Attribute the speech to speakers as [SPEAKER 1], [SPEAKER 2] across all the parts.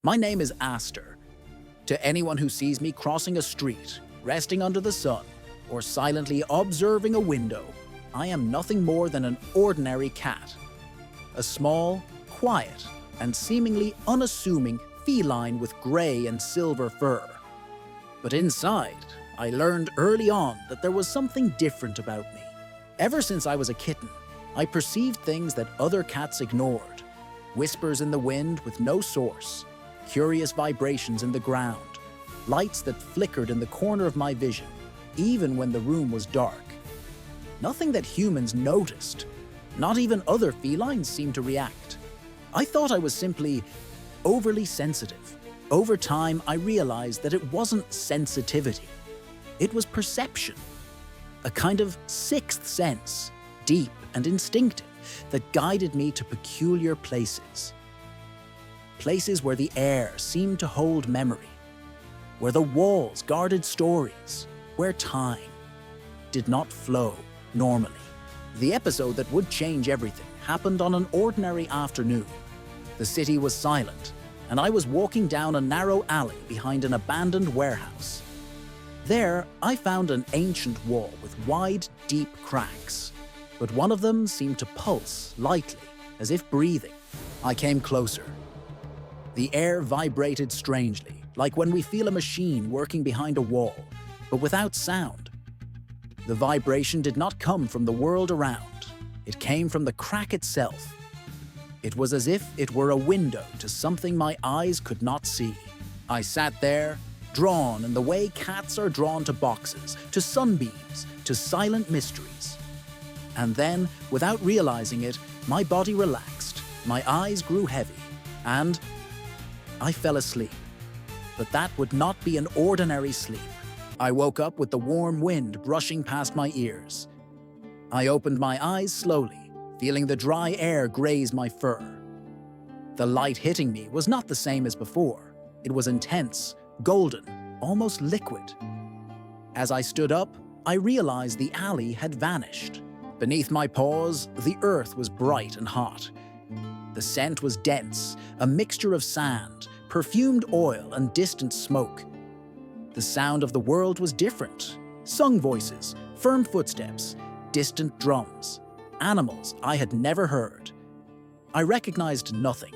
[SPEAKER 1] My name is Aster. To anyone who sees me crossing a street, resting under the sun, or silently observing a window, I am nothing more than an ordinary cat. A small, quiet, and seemingly unassuming feline with gray and silver fur. But inside, I learned early on that there was something different about me. Ever since I was a kitten, I perceived things that other cats ignored. Whispers in the wind with no source, curious vibrations in the ground, lights that flickered in the corner of my vision, even when the room was dark. Nothing that humans noticed. Not even other felines seemed to react. I thought I was simply overly sensitive. Over time, I realized that it wasn't sensitivity. It was perception. A kind of sixth sense, deep and instinctive, that guided me to peculiar places. Places where the air seemed to hold memory, where the walls guarded stories, where time did not flow normally. The episode that would change everything happened on an ordinary afternoon. The city was silent, and I was walking down a narrow alley behind an abandoned warehouse. There, I found an ancient wall with wide, deep cracks, but one of them seemed to pulse lightly, as if breathing. I came closer. The air vibrated strangely, like when we feel a machine working behind a wall, but without sound. The vibration did not come from the world around. It came from the crack itself. It was as if it were a window to something my eyes could not see. I sat there, drawn in the way cats are drawn to boxes, to sunbeams, to silent mysteries. And then, without realizing it, my body relaxed, my eyes grew heavy, and I fell asleep. But that would not be an ordinary sleep. I woke up with the warm wind brushing past my ears. I opened my eyes slowly, feeling the dry air graze my fur. The light hitting me was not the same as before. It was intense, golden, almost liquid. As I stood up, I realized the alley had vanished. Beneath my paws, the earth was bright and hot. The scent was dense, a mixture of sand, perfumed oil, and distant smoke. The sound of the world was different. Sung voices, firm footsteps, distant drums, animals I had never heard. I recognized nothing,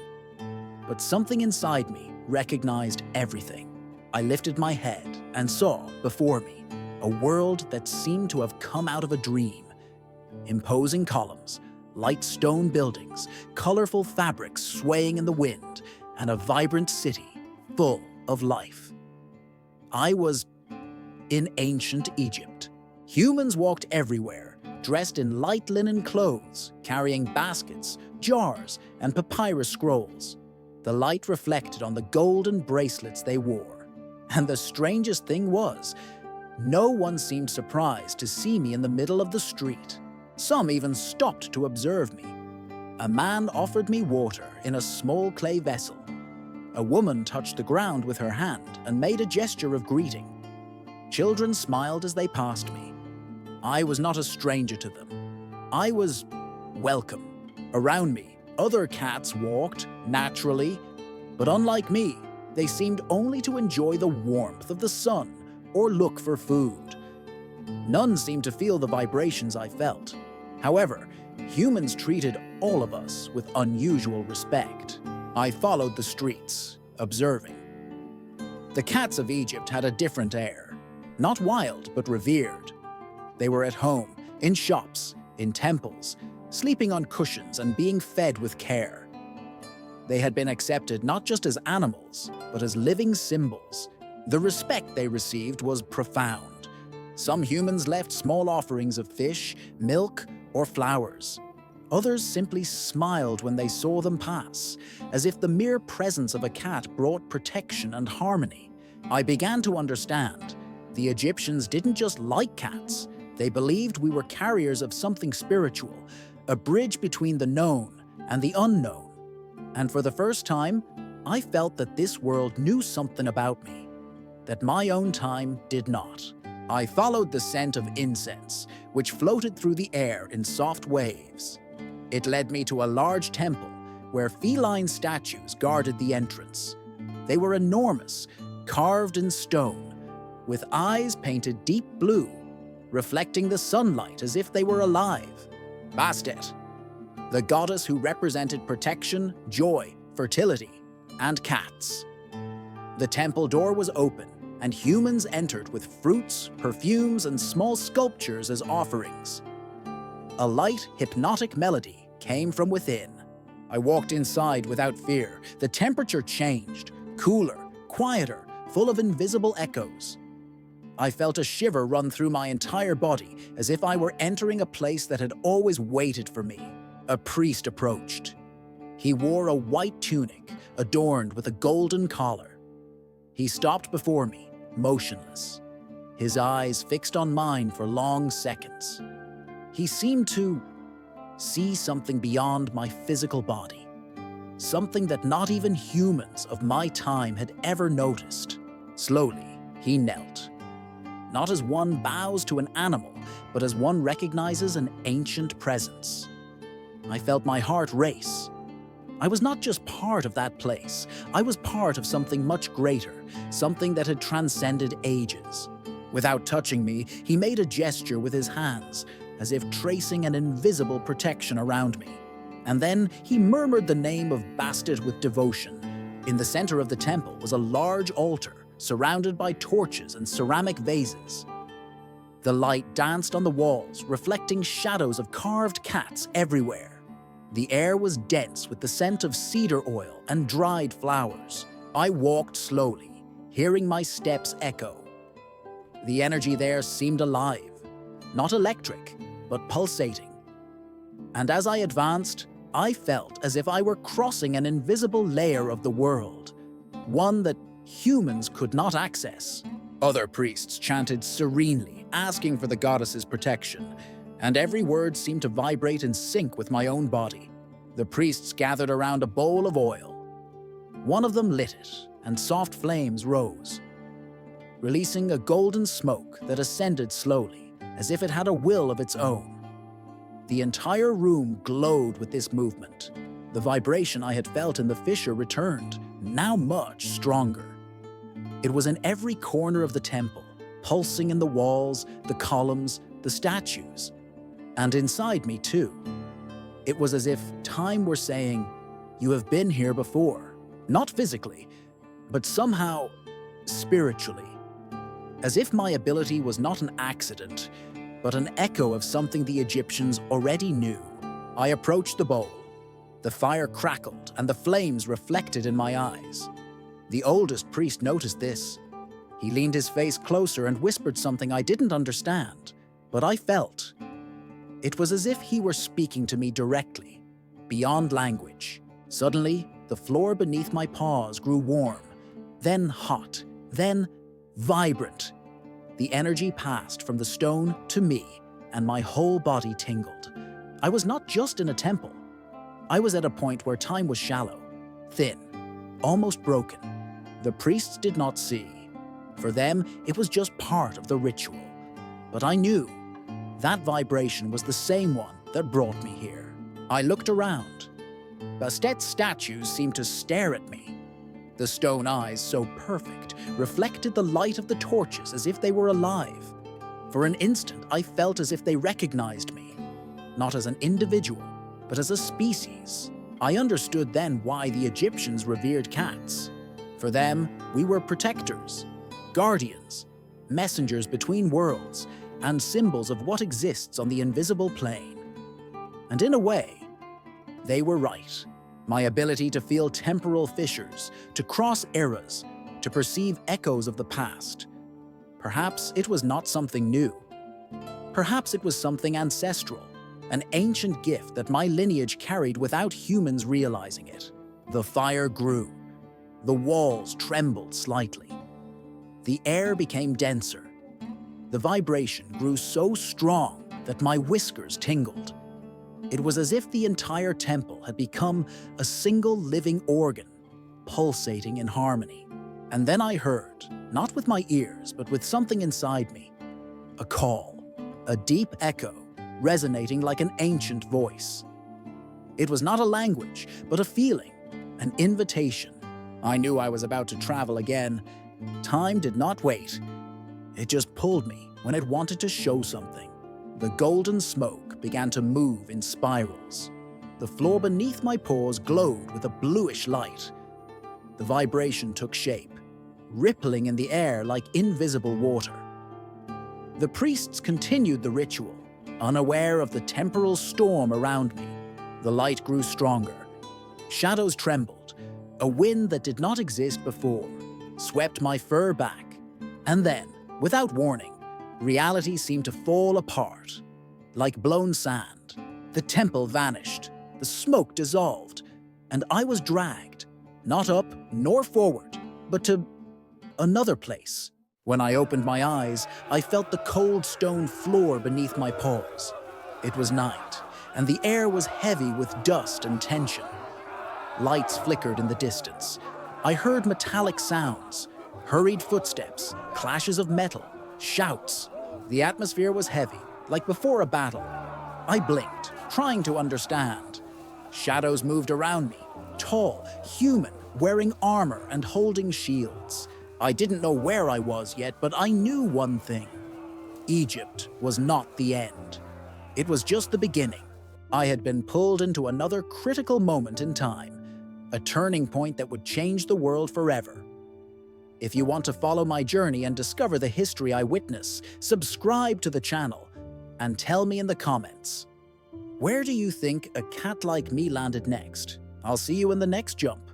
[SPEAKER 1] but something inside me recognized everything. I lifted my head and saw before me a world that seemed to have come out of a dream. Imposing columns, light stone buildings, colorful fabrics swaying in the wind, and a vibrant city full of life. I was in ancient Egypt. Humans walked everywhere, dressed in light linen clothes, carrying baskets, jars, and papyrus scrolls. The light reflected on the golden bracelets they wore. And the strangest thing was, no one seemed surprised to see me in the middle of the street. Some even stopped to observe me. A man offered me water in a small clay vessel. A woman touched the ground with her hand and made a gesture of greeting. Children smiled as they passed me. I was not a stranger to them. I was welcome. Around me, other cats walked naturally, but unlike me, they seemed only to enjoy the warmth of the sun or look for food. None seemed to feel the vibrations I felt. However, humans treated all of us with unusual respect. I followed the streets, observing. The cats of Egypt had a different air. Not wild, but revered. They were at home, in shops, in temples, sleeping on cushions and being fed with care. They had been accepted not just as animals, but as living symbols. The respect they received was profound. Some humans left small offerings of fish, milk, or flowers. Others simply smiled when they saw them pass, as if the mere presence of a cat brought protection and harmony. I began to understand. The Egyptians didn't just like cats. They believed we were carriers of something spiritual, a bridge between the known and the unknown. And for the first time, I felt that this world knew something about me, that my own time did not. I followed the scent of incense, which floated through the air in soft waves. It led me to a large temple where feline statues guarded the entrance. They were enormous, carved in stone, with eyes painted deep blue, reflecting the sunlight as if they were alive. Bastet, the goddess who represented protection, joy, fertility, and cats. The temple door was open, and humans entered with fruits, perfumes, and small sculptures as offerings. A light, hypnotic melody came from within. I walked inside without fear. The temperature changed, cooler, quieter, full of invisible echoes. I felt a shiver run through my entire body, as if I were entering a place that had always waited for me. A priest approached. He wore a white tunic, adorned with a golden collar. He stopped before me, motionless, his eyes fixed on mine for long seconds. He seemed to see something beyond my physical body, something that not even humans of my time had ever noticed. Slowly, he knelt, not as one bows to an animal, but as one recognizes an ancient presence. I felt my heart race. I was not just part of that place. I was part of something much greater, something that had transcended ages. Without touching me, he made a gesture with his hands, as if tracing an invisible protection around me. And then he murmured the name of Bastet with devotion. In the center of the temple was a large altar, surrounded by torches and ceramic vases. The light danced on the walls, reflecting shadows of carved cats everywhere. The air was dense with the scent of cedar oil and dried flowers. I walked slowly, hearing my steps echo. The energy there seemed alive, not electric, but pulsating. And as I advanced, I felt as if I were crossing an invisible layer of the world, one that humans could not access. Other priests chanted serenely, asking for the goddess's protection, and every word seemed to vibrate in sync with my own body. The priests gathered around a bowl of oil. One of them lit it, and soft flames rose, releasing a golden smoke that ascended slowly, as if it had a will of its own. The entire room glowed with this movement. The vibration I had felt in the fissure returned, now much stronger. It was in every corner of the temple, pulsing in the walls, the columns, the statues, and inside me too. It was as if time were saying, "You have been here before," not physically, but somehow spiritually. As if my ability was not an accident, but an echo of something the Egyptians already knew. I approached the bowl. The fire crackled and the flames reflected in my eyes. The oldest priest noticed this. He leaned his face closer and whispered something I didn't understand, but I felt. It was as if he were speaking to me directly, beyond language. Suddenly, the floor beneath my paws grew warm, then hot, then vibrant. The energy passed from the stone to me, and my whole body tingled. I was not just in a temple. I was at a point where time was shallow, thin, almost broken. The priests did not see. For them, it was just part of the ritual. But I knew that vibration was the same one that brought me here. I looked around. Bastet's statues seemed to stare at me. The stone eyes, so perfect, reflected the light of the torches as if they were alive. For an instant, I felt as if they recognized me, not as an individual, but as a species. I understood then why the Egyptians revered cats. For them, we were protectors, guardians, messengers between worlds, and symbols of what exists on the invisible plane. And in a way, they were right. My ability to feel temporal fissures, to cross eras, to perceive echoes of the past. Perhaps it was not something new. Perhaps it was something ancestral, an ancient gift that my lineage carried without humans realizing it. The fire grew. The walls trembled slightly. The air became denser. The vibration grew so strong that my whiskers tingled. It was as if the entire temple had become a single living organ, pulsating in harmony. And then I heard, not with my ears, but with something inside me, a call, a deep echo, resonating like an ancient voice. It was not a language, but a feeling, an invitation. I knew I was about to travel again. Time did not wait. It just pulled me when it wanted to show something. The golden smoke began to move in spirals. The floor beneath my paws glowed with a bluish light. The vibration took shape, rippling in the air like invisible water. The priests continued the ritual, unaware of the temporal storm around me. The light grew stronger. Shadows trembled. A wind that did not exist before swept my fur back. And then, without warning, reality seemed to fall apart. Like blown sand, the temple vanished, the smoke dissolved, and I was dragged, not up nor forward, but to another place. When I opened my eyes, I felt the cold stone floor beneath my paws. It was night, and the air was heavy with dust and tension. Lights flickered in the distance. I heard metallic sounds, hurried footsteps, clashes of metal, shouts. The atmosphere was heavy, like before a battle. I blinked, trying to understand. Shadows moved around me, tall, human, wearing armor and holding shields. I didn't know where I was yet, but I knew one thing. Egypt was not the end. It was just the beginning. I had been pulled into another critical moment in time, a turning point that would change the world forever. If you want to follow my journey and discover the history I witness, subscribe to the channel and tell me in the comments. Where do you think a cat like me landed next? I'll see you in the next jump.